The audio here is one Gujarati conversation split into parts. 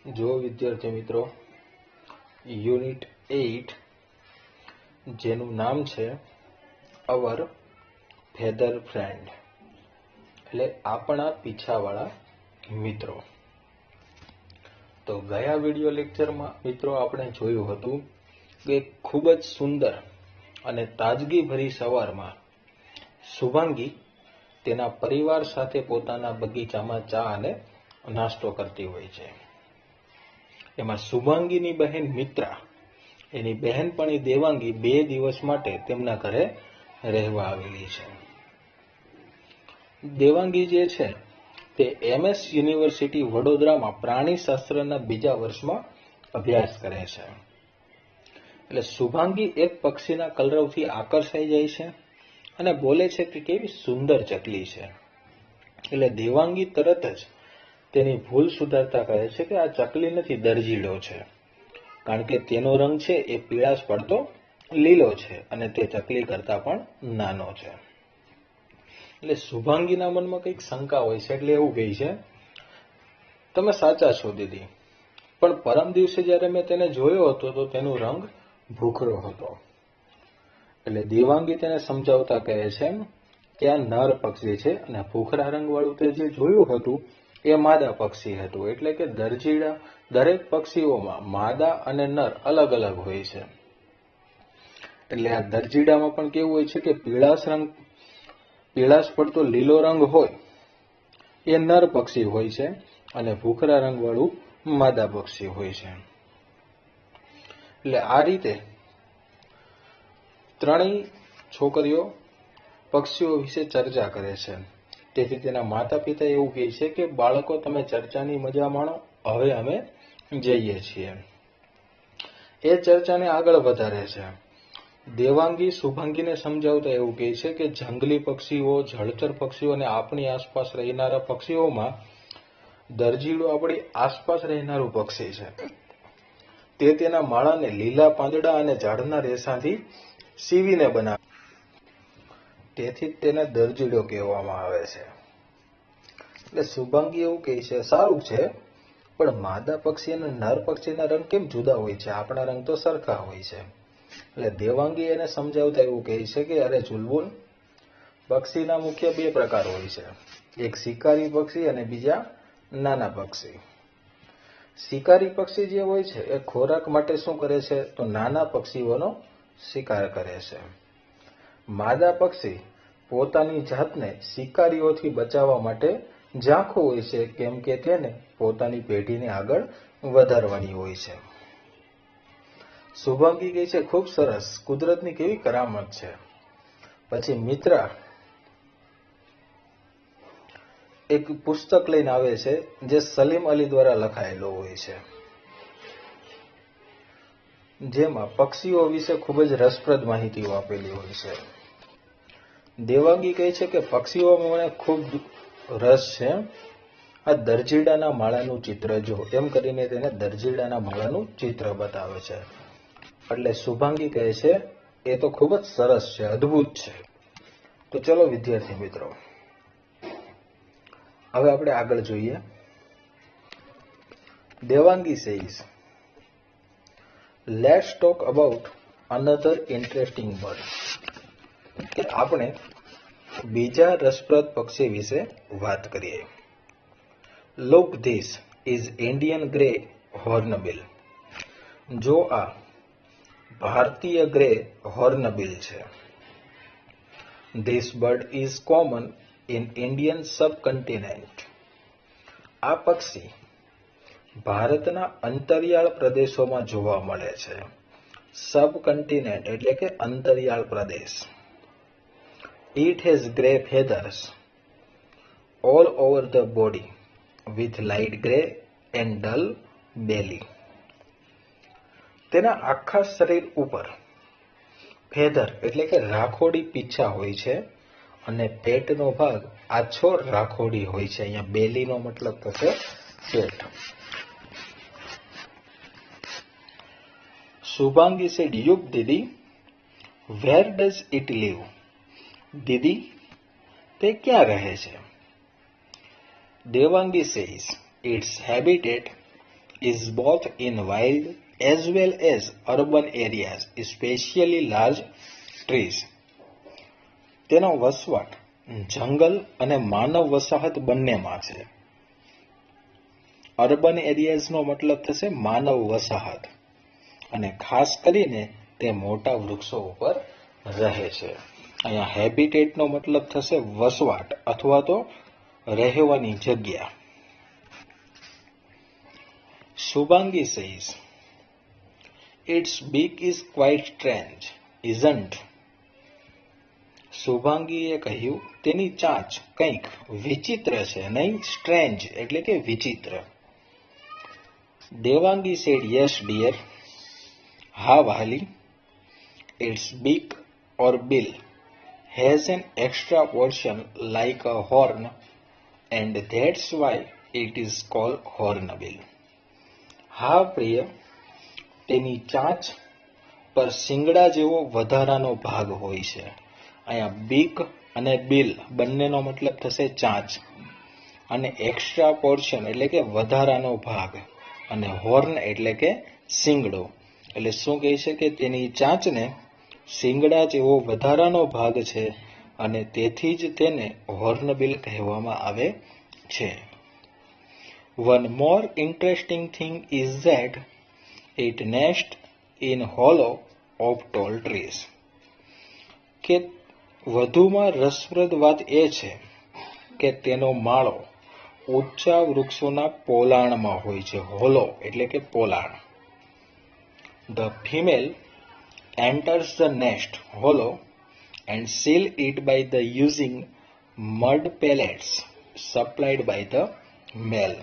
જો વિદ્યાર્થી મિત્રો, યુનિટ 8 જેનું નામ છે અવર ફેધર ફ્રેન્ડ, એટલે આપણા પીછાવાળા મિત્રો. તો ગયા વિડિયો લેક્ચરમાં મિત્રો આપણે જોયું હતું કે ખૂબ જ સુંદર અને તાજગીભરી સવારમાં શુભાંગી તેના પરિવાર સાથે પોતાના બગીચામાં ચા અને નાસ્તો કરતી હોય છે. એમાં શુભાંગીની બહેન મિત્રા, એની બહેનપણી દેવાંગી 2 દિવસ માટે તેમના ઘરે રહેવા આવેલી છે. દેવાંગી જે છે તે MS યુનિવર્સિટી વડોદરામાં પ્રાણીશાસ્ત્રના બીજા વર્ષમાં અભ્યાસ કરે છે. એટલે શુભાંગી એક પક્ષીના કલરવથી આકર્ષાઈ જાય છે અને બોલે છે કે કેવી સુંદર ચકલી છે. એટલે દેવાંગી તરત જ તેની ભૂલ સુધારતા કહે છે કે આ ચકલી નથી, દરજીડો છે, કારણ કે તેનો રંગ છે એ પીળાશ પડતો લીલો છે અને તે ચકલી કરતા પણ નાનો છે. એટલે શુભાંગીના મનમાં કંઈક શંકા હોય છે, એટલે એવું કહે છે, તમે સાચા છો દીદી, પણ પરમ દિવસે જ્યારે મેં તેને જોયો હતો તો તેનો રંગ ભૂખરો હતો. એટલે દેવાંગી તેને સમજાવતા કહે છે કે આ નર પક્ષી છે અને ભૂખરા રંગવાળું તે જે જોયું હતું એ માદા પક્ષી હતું. એટલે કે દરજીડા દરેક પક્ષીઓમાં માદા અને નર અલગ અલગ હોય છે. એટલે આ દરજીડામાં પણ કેવું હોય છે કે પીળાશ પડતો લીલો રંગ હોય એ નર પક્ષી હોય છે અને ભૂખરા રંગવાળું માદા પક્ષી હોય છે. એટલે આ રીતે ત્રણેય છોકરીઓ પક્ષીઓ વિશે ચર્ચા કરે છે. તેથી તેના માતા પિતા એવું કહે છે કે બાળકો, તમે ચર્ચાની મજા માણો, હવે અમે જઈએ છીએ. એ ચર્ચાને આગળ વધારે છે. દેવાંગી શુભાંગીને સમજાવતા એવું કહે છે કે જંગલી પક્ષીઓ, જળચર પક્ષીઓ અને આપણી આસપાસ રહેનારા પક્ષીઓમાં દરજીડો આપણી આસપાસ રહેનારું પક્ષી છે. તે તેના માળાને લીલા પાંદડા અને ઝાડના રેસાથી સીવીને બનાવે, તેથી તેને દરજીડો કહેવામાં આવે છે. એટલે શુભાંગી એવું કહે છે, સારું છે, પણ માદા પક્ષી અને નર પક્ષીના રંગ કેમ જુદા હોય છે? આપણા રંગ તો સરખા હોય છે. એટલે દેવાંગી એને સમજાવતા એવું કહે છે કે અરે ચુલબુલ, પક્ષીના મુખ્ય 2 પ્રકાર હોય છે, એક શિકારી પક્ષી અને બીજા નાના પક્ષી. શિકારી પક્ષી જે હોય છે એ ખોરાક માટે શું કરે છે તો નાના પક્ષીઓનો શિકાર કરે છે. માદા પક્ષી પોતાની જાતને શિકારીઓથી બચાવવા માટે ઝાંખું હોય છે, કેમ કે તેને પોતાની પેઢીને આગળ વધારવાની હોય છે. શુભાંગી કહે છે, ખૂબ સરસ, કુદરતની કેવી કરામત છે. પછી મિત્રા એક પુસ્તક લઈને આવે છે જે સલીમ અલી દ્વારા લખાયેલો હોય છે, જેમાં પક્ષીઓ વિશે ખૂબ જ રસપ્રદ માહિતીઓ આપેલી હોય છે. દેવાંગી કહે છે કે પક્ષીઓમાં મને ખૂબ રસ છે, આ દરજીડાના માળાનું ચિત્ર જો, એમ કરીને તેને દરજીડાના માળાનું ચિત્ર બતાવે છે. એટલે શુભાંગી કહે છે એ તો ખૂબ જ સરસ છે, અદ્ભુત છે. તો ચલો વિદ્યાર્થી મિત્રો, હવે આપણે આગળ જોઈએ. Devangi says, let's talk about another interesting bird. કે આપણે બીજા રસપ્રદ પક્ષી વિશે વાત કરીએ. Look, this is Indian grey hornbill. જો આ ભારતીય ગ્રે હોર્નબિલ છે. This bird is common in Indian subcontinent. આ પક્ષી ભારતના અંતરિયાળ પ્રદેશોમાં જોવા મળે છે. સબકન્ટિનેન્ટ એટલે કે અંતરિયાળ પ્રદેશ. It has grey feathers all over the body with light grey and dull belly. તેના આખા શરીર ઉપર ફેધર એટલે કે રાખોડી પીછા હોય છે અને પેટનો ભાગ આછો રાખોડી હોય છે. અહીંયા બેલીનો મતલબ થશે પેટ. Shubhangi said, "Yuk didi, where does it live?" દીદી, તે ક્યાં રહે છે? Devangi says, its habitat is both in wild as well as urban areas, especially large trees. તેનો વસવાટ જંગલ અને માનવ વસાહત બંનેમાં છે. અર્બન એરિયાઝનો મતલબ થશે માનવ વસાહત અને ખાસ કરીને તે મોટા વૃક્ષો ઉપર રહે છે. અહીંયા હેબિટેટનો મતલબ થશે વસવાટ અથવા તો રહેવાની જગ્યા. Shubhangi says, its beak is quite strange, isn't? શુભાંગીએ કહ્યું તેની ચાંચ કંઈક વિચિત્ર છે, નહીં સ્ટ્રેન્જ એટલે કે વિચિત્ર. Devangi said, yes dear. હા વહાલી. its beak or bill has an extra portion like a horn and that's why it is called hornbill. હા પ્રિય, તેની ચાંચ પર શિંગડા જેવો વધારાનો ભાગ હોય છે. અહીંયા બીક અને બિલ બંનેનો મતલબ થશે ચાંચ અને એક્સ્ટ્રા પોર્શન એટલે કે વધારાનો ભાગ અને હોર્ન એટલે કે શિંગડો. એટલે શું કહે છે કે તેની ચાંચને શિંગડા જેવો વધારાનો ભાગ છે અને તેથી જ તેને હોર્નબિલ કહેવામાં આવે છે. One more interesting thing is that it nests in hollow of tall trees. કે વધુમાં રસપ્રદ વાત એ છે કે તેનો માળો ઊંચા વૃક્ષોના પોલાણમાં હોય છે. હોલો એટલે કે પોલાણ. The female enters the nest hollow and seal it by the using mud pellets supplied by the male.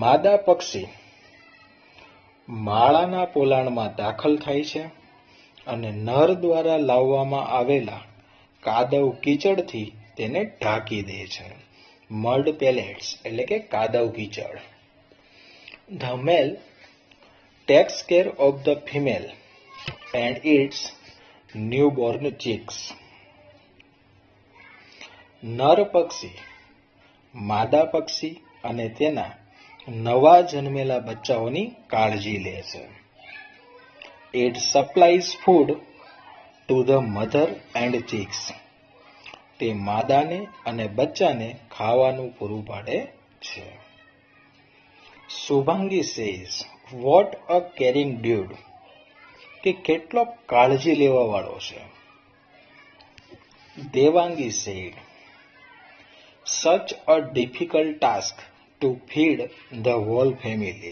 માદા પક્ષી માળાના પોલાણમાં દાખલ થાય છે અને નર દ્વારા લાવવામાં આવેલા કાદવ કીચડથી તેને ઢાંકી દે છે. મડ પેલેટ્સ એટલે કે કાદવ કીચડ. The male takes care of the female and its newborn chicks. નર પક્ષી માદા પક્ષી અને તેના નવા જન્મેલા બચ્ચાઓની કાળજી લે છે. It supplies food to the mother and chicks. તે માદાને અને બચ્ચાને ખાવાનું પૂરું પાડે છે. Shubhangi says, what a caring dude. કે કેટલો કાળજી લેવા વાળો છે. Devangi said, such a difficult task to feed the whole family.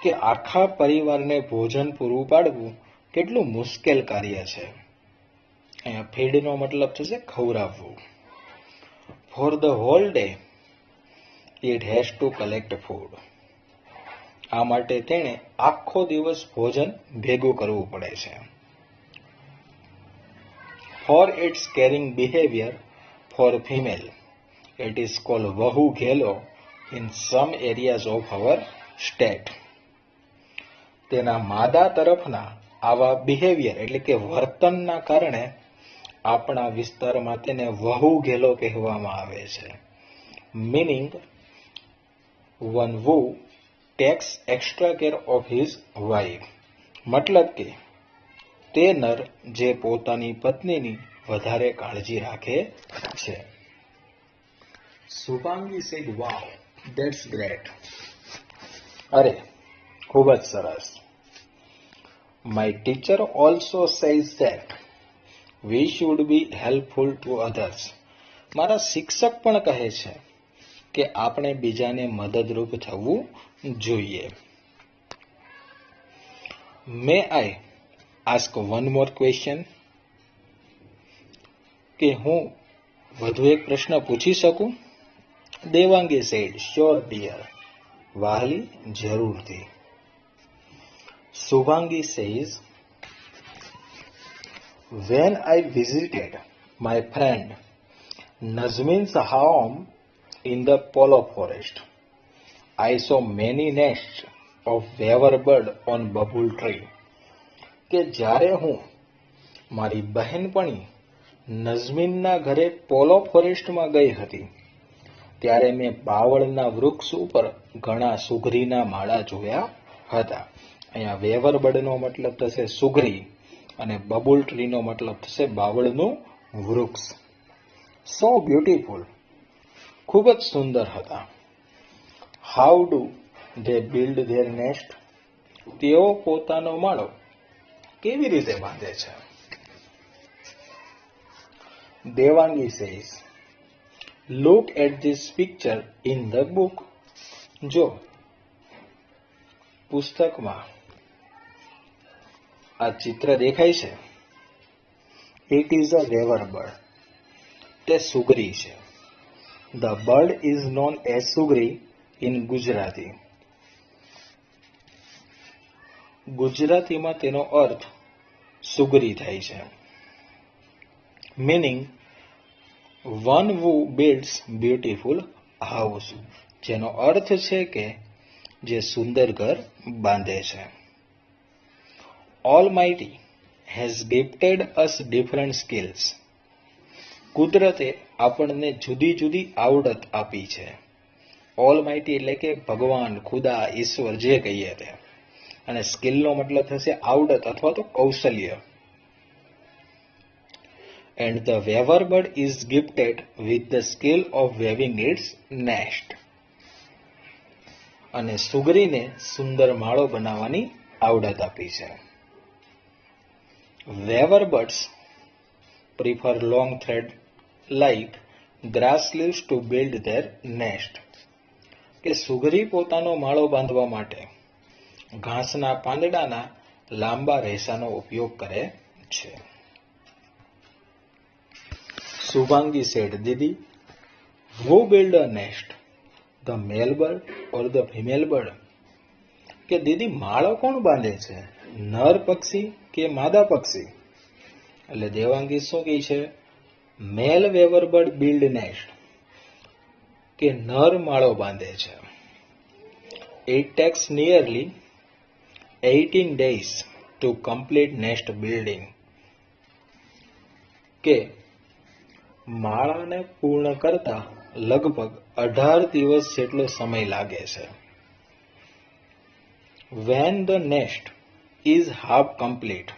કે આખા પરિવારને ભોજન પૂરું પાડવું કેટલું મુશ્કેલ કાર્ય છે. અહીંયા ફીડનો મતલબ થશે ખવડાવવું. For the whole day it has to collect food. આ માટે તેણે આખો દિવસ ભોજન ભેગું કરવું પડે છે. For its caring behaviour for female it is called વહુ ઘેલો in some areas of our state. તેના માદા તરફના આવા બિહેવિયર એટલે કે વર્તનના કારણે આપણા વિસ્તારમાં તેને વહુ ઘેલો કહેવામાં આવે છે. Meaning one who tax extra care of his wife. મતલબ કે તે નર જે પોતાની પત્નીની વધારે કાળજી રાખે છે. Shubhangi said, wow, that's great. અરે ખૂબ જ સરસ. My teacher also says that we should be helpful to others. મારા શિક્ષક પણ કહે છે કે આપણે બીજાને મદદરૂપ થવું જોઈએ. May I ask one more question? કે હું વધુ એક પ્રશ્ન પૂછી શકું? Devangi said, sure dear. વહાલી જરૂરથી. Shubhangi says, when I visited my friend Nazmin's home in the Polo forest, I saw many nests of weaver bird on bubble tree. કે જ્યારે હું મારી બહેનપણી નઝમીનના ઘરે પોલો ફોરેસ્ટમાં ગઈ હતી ત્યારે મેં બાવળના વૃક્ષ ઉપર ઘણા સુગરીના માળા જોયા હતા. અહીંયા વેવર બર્ડનો મતલબ થશે સુગરી અને બબુલ ટ્રીનો મતલબ થશે બાવળનું વૃક્ષ. સો બ્યુટીફુલ, ખૂબ જ સુંદર હતા. How do they build their nest? તેઓ પોતાનો માળો કેવી રીતે બાંધે છે? Devangi says, look at this picture in the book. જો પુસ્તકમાં આ ચિત્ર દેખાય છે, it is a weaver bird. તે સુગરી છે. The bird is known as sugari in Gujarati. ગુજરાતીમાં તેનો અર્થ સુગરી થાય છે. Meaning one who builds beautiful house, જેનો અર્થ છે કે જે સુંદર ઘર બાંધે છે. Almighty has gifted us different skills. કુદરતે આપણને જુદી જુદી આવડત આપી છે. ઓલમાઇટી એટલે કે ભગવાન, ખુદા, ઈશ્વર જે કહીએ તે. અને સ્કિલનો મતલબ થશે આવડત અથવા તો કૌશલ્ય. And the weaver bird is gifted with the skill of weaving its nest. અને સુગરીને સુંદર માળો બનાવવાની આવડત આપી છે. Weaver birds prefer long thread like grass leaves to build their nest. કે સુગરી પોતાનો માળો બાંધવા માટે ઘાસના પાંદડાના લાંબા રેસાનો ઉપયોગ કરે છે. Subhangi said, Didi, who build a nest? The male bird or the female bird? કે દીદી માળો કોણ બાંધે છે, નર પક્ષી કે માદા પક્ષી? એટલે દેવાંગી શું કહે છે? મેલ વેવર બર્ડ બિલ્ડ નેસ્ટ, કે નર માળો બાંધે છે. It takes nearly 18 days to complete nest building. કે માળાને પૂર્ણ કરતા લગભગ 18 દિવસ જેટલો સમય લાગે છે. When the nest is half complete,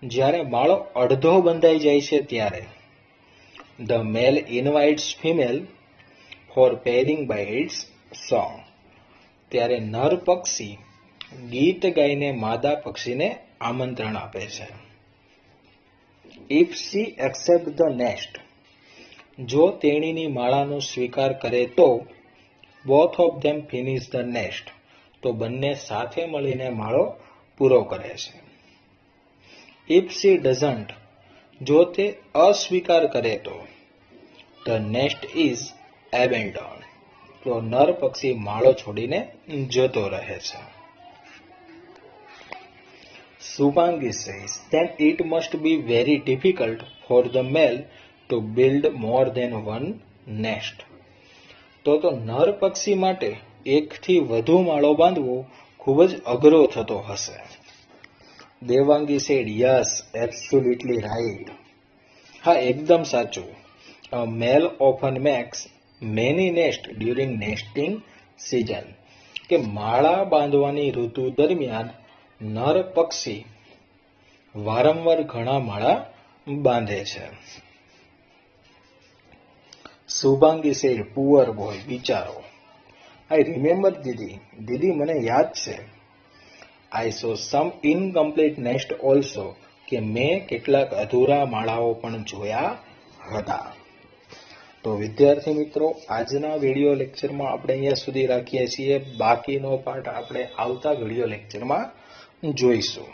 જ્યારે માળો અડધો બંધાઈ જાય છે ત્યારે the male invites female for pairing by its song. ત્યારે નર પક્ષી ગીત ગાઈને માદા પક્ષીને આમંત્રણ આપે છે. If she accepts the nest, જો તેણીની માળાનો સ્વીકાર કરે તો both of them finish the nest, તો બંને સાથે મળીને માળો પૂરો કરે છે. If she doesn't, જો તે અસ્વીકાર કરે તો the nest is abandoned, તો નર પક્ષી માળો છોડીને જતો રહે છે. Subhangi says, then it must be very difficult for the male to build more than one nest. તો નર પક્ષી માટે એકથી વધુ માળો બાંધવો ખૂબ જ અઘરો થતો હશે. Devangi said, yes, absolutely right. હા, એકદમ સાચું. A male often makes many nests during nesting season. કે માળા બાંધવાની ઋતુ દરમિયાન નર પક્ષી વારંવાર ઘણા માળા બાંધે છે. શુભાંગી said, poor boy, બિચારો. I remember દીદી, દીદી મને યાદ છે. I saw some incomplete nest also, કે મેં કેટલાક અધૂરા માળાઓ પણ જોયા હતા. તો વિદ્યાર્થી મિત્રો, આજના વિડીયો લેક્ચરમાં આપણે અહીંયા સુધી રાખીએ છીએ. બાકીનો પાઠ આપણે આવતા વિડીયો લેક્ચરમાં જોઈશું.